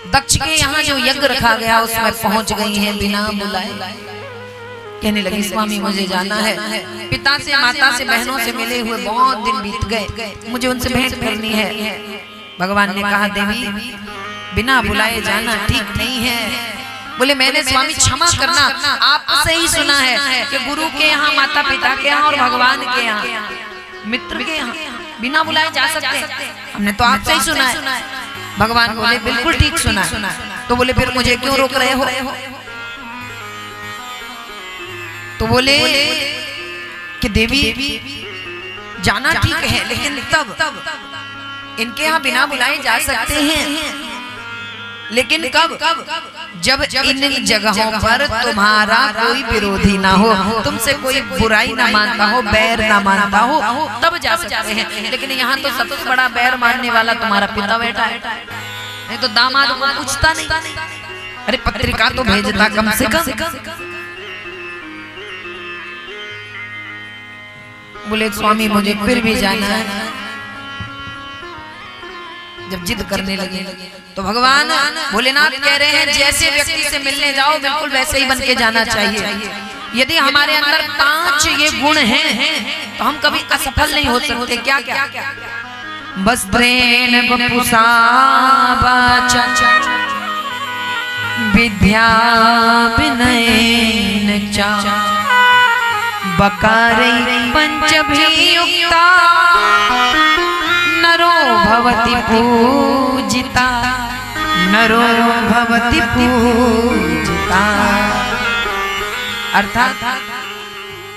दक्ष के यहाँ जो यज्ञ रखा गया उसमें पहुंच गई हैं बिना बुलाए। कहने लगी स्वामी मुझे जाना है, पिता से माता से बहनों से मिले हुए बहुत दिन बीत गए, मुझे उनसे भेंट करनी है। भगवान ने कहा देवी बिना बुलाए जाना ठीक नहीं है। बोले मैंने स्वामी क्षमा करना, आपसे ही सुना है कि गुरु के यहाँ, माता पिता के यहाँ और भगवान के यहाँ, मित्र के यहाँ बिना बुलाए जा सकते हैं, हमने तो आपसे ही सुना है। भगवान बोले बिल्कुल ठीक सुना। तो बोले फिर मुझे क्यों रोक रहे हो? तो बोले कि देवी जाना ठीक है, लेकिन तब इनके यहाँ बिना बुलाए जा सकते हैं, लेकिन कब? जब इन जगहों पर तुम्हारा कोई विरोधी ना हो, तुमसे कोई बुराई ना मानता हो, बैर ना मानता हो, तब जा सकते हैं। लेकिन यहाँ तो सबसे बड़ा बैर मानने वाला तुम्हारा पिता बैठा है, नहीं तो दामाद को पूछता नहीं। अरे पत्रिका तो भेजता कम से कम। बोले स्वामी मुझे फिर भी जाना है। जब जिद करने लगे तो भगवान भोलेनाथ कह रहे हैं जैसे व्यक्ति से मिलने जाओ बिल्कुल वैसे ही बन के जाना चाहिए। यदि हमारे अंदर 5 ये गुण हैं तो हम कभी असफल नहीं हो सकते। क्या क्या? वस्त्रेण वपुषा वाचा विद्या विनयेन च बकारै पंचभियुक्ता नरो भवति पूजिता, नरो भवति पूजिता। अर्थात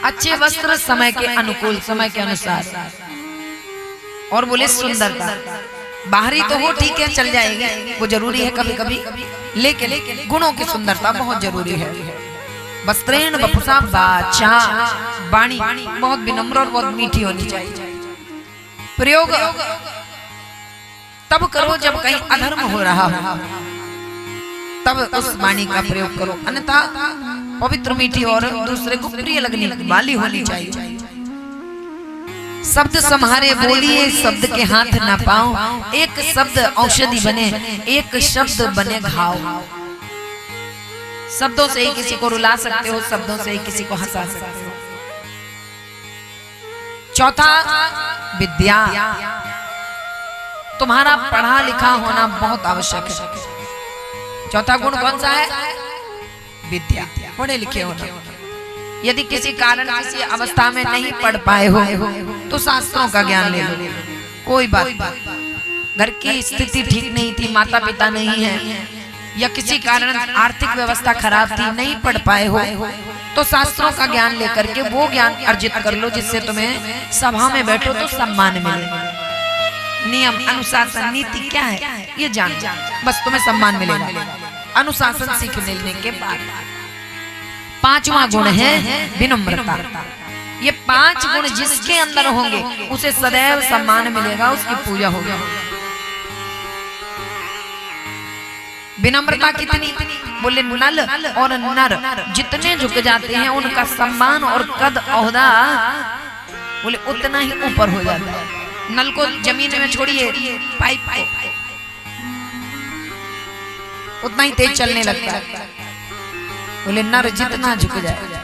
अच्छे वस्त्र समय के अनुकूल, समय के अनुसार, और बोले सुंदरता। बाहरी तो हो ठीक है चल जाएगी, वो जरूरी है कभी कभी, लेकिन गुणों की सुंदरता बहुत जरूरी है। वस्त्रेण वपुषा वाचा, वाणी बहुत विनम्र और बहुत मीठी होनी चाहिए। प्रयोग तब करो जब कहीं अधर्म हो रहा हो, तब उस वाणी का प्रयोग करो, अन्यथा पवित्र मीठी और दूसरे को प्रिय लगने वाली होनी चाहिए। शब्द सम्हारे बोलिए, शब्द के हाथ न पाओ, एक शब्द औषधि बने, एक शब्द बने घाव। शब्दों से ही किसी को रुला सकते हो, शब्दों से ही किसी को हंसा सकते हो। चौथा विद्या, तुम्हारा पढ़ा लिखा होना बहुत आवश्यक है। चौथा गुण कौन सा है? विद्या, पढ़े लिखे होना। यदि किसी कारण किसी अवस्था में नहीं पढ़ पाए हो तो शास्त्रों का ज्ञान ले लो, कोई बात नहीं। घर की स्थिति ठीक नहीं थी, माता पिता नहीं है, या किसी कारण आर्थिक व्यवस्था खराब थी, नहीं पढ़ पाए हो तो शास्त्रों का ज्ञान लेकर के वो ज्ञान अर्जित कर लो जिससे तुम्हें सभा में बैठो तो सम्मान मिले। नियम अनुशासन नीति क्या है ये जान, बस तुम्हें सम्मान मिलेगा अनुशासन सीख लेने के बाद। 5वां गुण है विनम्रता। ये 5 गुण जिसके अंदर होंगे उसे सदैव सम्मान मिलेगा, उसकी पूजा होगी। विनम्रता कितनी? बोले नल और नर जितने झुक जाते हैं उनका सम्मान और कद ओहदा बोले उतना ही ऊपर हो जाता है। नल को जमीन में छोड़िए, पाइप उतना ही तेज चलने लगता है। बोले नर जितना झुक जाए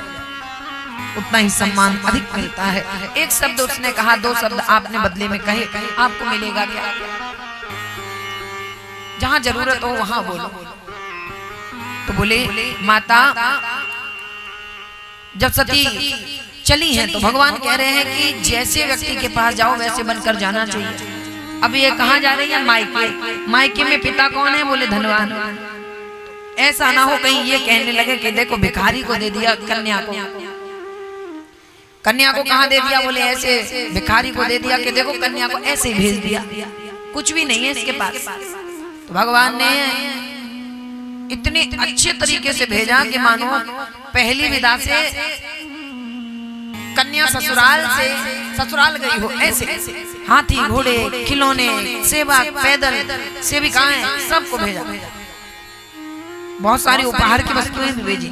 उतना ही सम्मान अधिक मिलता है। एक शब्द उसने कहा, 2 शब्द आपने बदले में कहे, आपको मिलेगा क्या? जहां जरूरत हो वहां बोलो। तो बोले माता जब सती चली हैं तो भगवान कह रहे हैं कि जैसे व्यक्ति के पास जाओ वैसे बनकर जाना चाहिए। अब ये कहाँ जा रही है? मायके। मायके में पिता कौन है? बोले धनवान। ऐसा ना हो कहीं ये कहने लगे कि देखो भिखारी को दे दिया कन्या को, कन्या को कहाँ दे दिया? बोले ऐसे भिखारी को दे दिया कि देखो कन्या को ऐसे ही भेज दिया, कुछ भी नहीं है इसके पास। तो भगवान ने इतने अच्छे तरीके से भेजा कि मानो पहली विदा से कन्या ससुराल गई हो, ऐसे हाथी घोड़े खिलौने सेवा पैदल सेविकाएं सबको भेजा। बहुत सारी उपहार की वस्तुएं भी भेजी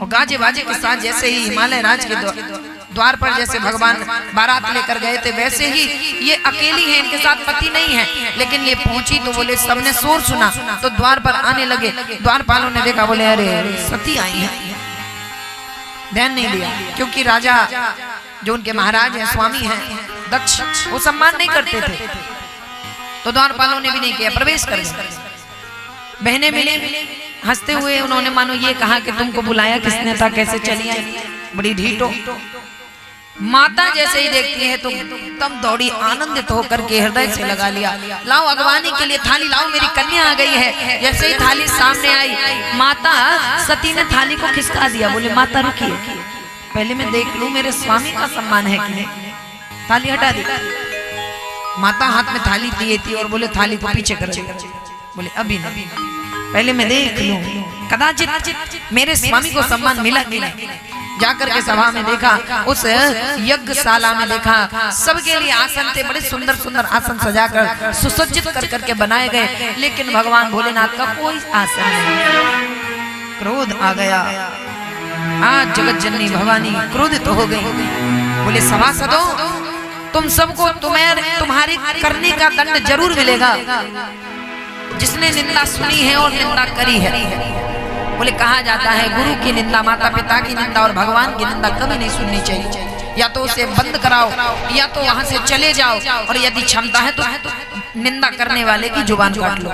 और गाजे बाजे के साथ जैसे ही हिमालय राज के द्वार पर जैसे भगवान बारात लेकर गए थे वैसे ही ये अकेली है, इनके साथ पति नहीं है। लेकिन ये पहुंची तो बोले सबने शोर सुना तो द्वार पर आने लगे। द्वारपालों ने देखा, बोले अरे सती आई है, ध्यान नहीं दिया, क्योंकि राजा जो उनके महाराज हैं, स्वामी हैं दक्ष, वो सम्मान नहीं करते थे, तो द्वारपालों ने भी नहीं किया, प्रवेश कर गए। बहनें मिली, हंसते हुए उन्होंने मानो ये कहा कि तुमको बुलाया किसने था, कैसे चली आई, बड़ी ढीठ हो। माता जैसे ही देखती है तो तब दौड़ी, आनंदित होकर के हृदय से लगा लिया, लाओ अगवानी के लिए थाली लाओ, मेरी कन्या आ गई है। जैसे ही थाली सामने आई, माता सती ने थाली को खिसका दिया, बोले माता रुकिए, पहले मैं देख लूं मेरे स्वामी का सम्मान है कि नहीं। थाली हटा दी, माता हाथ में थाली दिए थी और बोले थाली को पीछे कर, बोले अभी नहीं, पहले मैं देख लूं, कदाचित मेरे स्वामी को सम्मान मिला मिला। जाकर के सभा में देखा, उस यज्ञशाला में देखा, सबके लिए आसन थे, बड़े सुंदर सुंदर आसन सजाकर सुसज्जित कर करके बनाए गए, लेकिन भगवान भोलेनाथ का कोई आसन नहीं। क्रोध आ गया, आज जगत जननी भवानी क्रोधित हो गई, बोले सभासदों तुम सबको तुम्हारे करने का दंड जरूर मिलेगा, जिसने निंदा सुनी है और निंदा करी है। बोले कहा जाता है गुरु की निंदा, माता पिता की निंदा और भगवान की निंदा कभी नहीं सुननी चाहिए। या तो उसे बंद कराओ या तो वहां से चले जाओ, और यदि क्षमता है तो निंदा करने वाले की जुबान काट लो।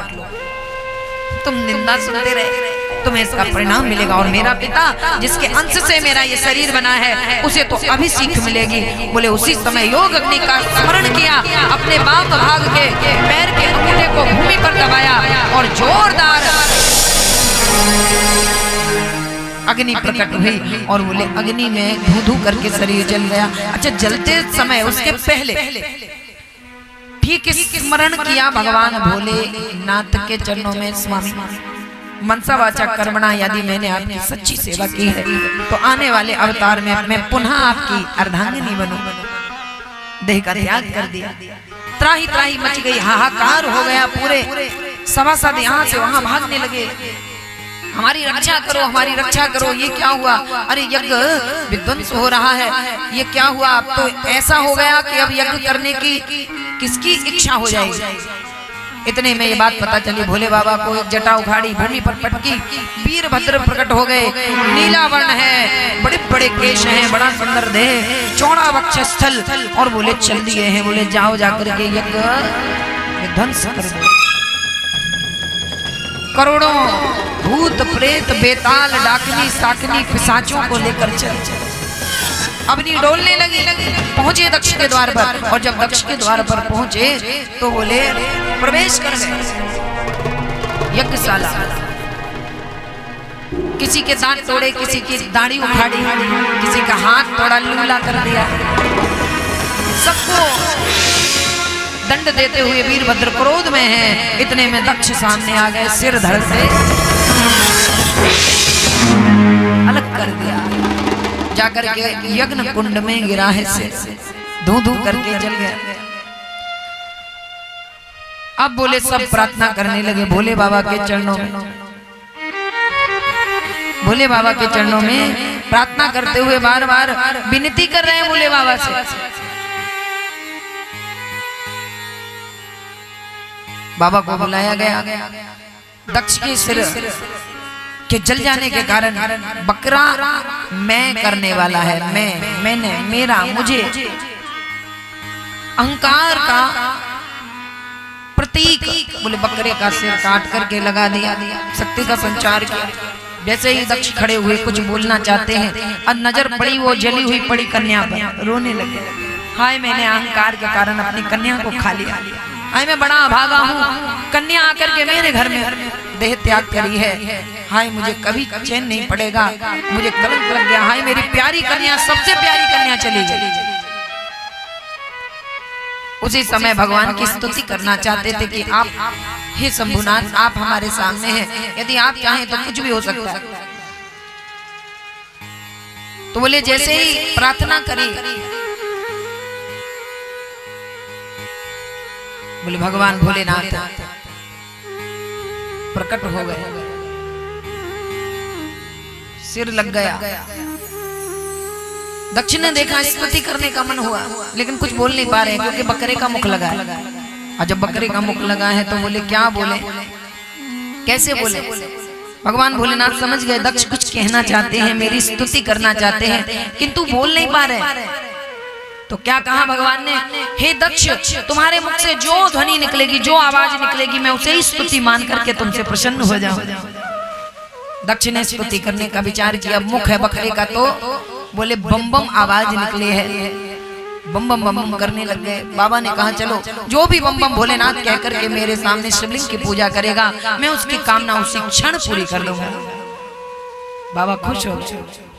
तुम निंदा सुनते रहे, तुम्हें इसका परिणाम मिलेगा। और मेरा पिता जिसके अंश से मेरा ये शरीर बना है, उसे तो अभी सीख मिलेगी। बोले उसी समय योग अग्नि का स्मरण किया, अपने बाम भाग के पैर के अंगूठे को भूमि पर दबाया और जोरदार अग्नि प्रकट हुई, और बोले अग्नि में धू धू करके शरीर जल गया। अच्छा, जलते समय उसके पहले ठीक स्मरण किया भगवान भोलेनाथ के चरणों में, स्वामी मनसा वाचा कर्मणा, यदि मैंने आपकी सच्ची सेवा की है तो आने वाले अवतार में मैं पुनः आपकी अर्धांगिनी बनूं। देह का त्याग कर दिया, त्राही त्राही मच गई, हाहाकार हो गया, पूरे सभासद यहाँ से वहां भागने लगे, हमारी रक्षा करो, हमारी रक्षा करो, ये क्या हुआ, अरे यज्ञ विध्वंस हो रहा है, ये क्या हुआ। अब तो ऐसा हो गया कि अब यज्ञ करने की किसकी इच्छा हो जाएगी। इतने में ये बात पता चली, भोले बाबा को एक जटा उखाड़ी, भूमि पर पटकी, वीरभद्र प्रकट हो गए, नीला वर्ण है, बड़े बड़े केश हैं, बड़ा सुंदर देह, चौड़ा वक्षस्थल, और बोले चल दिए हैं, बोले जाओ जाकर के यज्ञ विध्वंस कर दो। करोड़ों भूत प्रेत बेताल डाकनी साकनी पिशाचों को लेकर चल अपनी डोलने लगी। पहुंचे दक्ष के द्वार पर, और जब दक्ष के द्वार पर पहुंचे तो बोले प्रवेश कर गए यज्ञशाला। किसी के दांत तोड़े, किसी की दाढ़ी उखाड़ी, किसी का हाथ तोड़ा, लूला कर दिया। सबको दंड देते हुए वीरभद्र क्रोध में है। इतने में दक्ष सामने आ गए, सिर धड़ से अलग कर दिया, जाकर के यज्ञ कुंड में गिरा है, सिर धू धू करके जल गया। अब बोले सब प्रार्थना करने लगे भोले बाबा के चरणों में, भोले बाबा के चरणों में प्रार्थना करते हुए बार बार विनती कर रहे हैं भोले बाबा से। बाबा को बुलाया गया, दक्ष के सिर के जल जाने के कारण बकरा मैं करने वाला है, मैंने, मेरा, मुझे, अहंकार का प्रतीक, बोले बकरे का सिर काट करके लगा दिया, शक्ति का संचार किया। जैसे ही दक्ष खड़े हुए कुछ बोलना चाहते हैं, और नजर पड़ी वो जली हुई पड़ी कन्या पर, रोने लगे, हाय मैंने अहंकार के कारण अपनी कन्या को खा लिया, हाय मैं बड़ा अभागा हूँ, कन्या आकर के मेरे घर में देह त्याग करी है, हाय मुझे कभी चैन नहीं पड़ेगा, मुझे कलंक लग गया, हाय मेरी प्यारी कन्या, सबसे प्यारी कन्या चली गई। उसी समय भगवान की स्तुति करना चाहते थे कि आप हे शंभुनाथ आप हमारे सामने हैं, यदि आप चाहें तो कुछ भी हो सकता है। तो बोले जैसे ही प्रार्थना करी, बोले भगवान भोलेनाथ प्रकट हो गए, सिर लग गया, दक्ष ने देखा स्तुति करने का मन हुआ, लेकिन कुछ बोल नहीं पा रहे क्योंकि बकरे का मुख लगा है। और जब बकरे का मुख लगा है तो बोले क्या बोले, कैसे बोले। भगवान भोलेनाथ समझ गए दक्ष कुछ कहना चाहते हैं, मेरी स्तुति करना चाहते हैं, किंतु बोल नहीं पा रहे। तो क्या कहा भगवान ने, हे दक्ष, तुम्हारे मुख से जो ध्वनि निकलेगी, जो आवाज निकलेगी, मैं उसे ही स्तुति मान करके तुमसे प्रसन्न हो जाऊं। दक्ष ने स्तुति करने का विचार किया। मुख है बकरे का, तो बोले बम बम आवाज निकले है, बम बम बम बम करने लग गए। बाबा ने कहा चलो जो भी बम बम भोलेनाथ कह करके मेरे सामने शिवलिंग की पूजा करेगा, मैं उसकी कामना उसी क्षण पूरी कर दूंगा। बाबा खुश हो गए।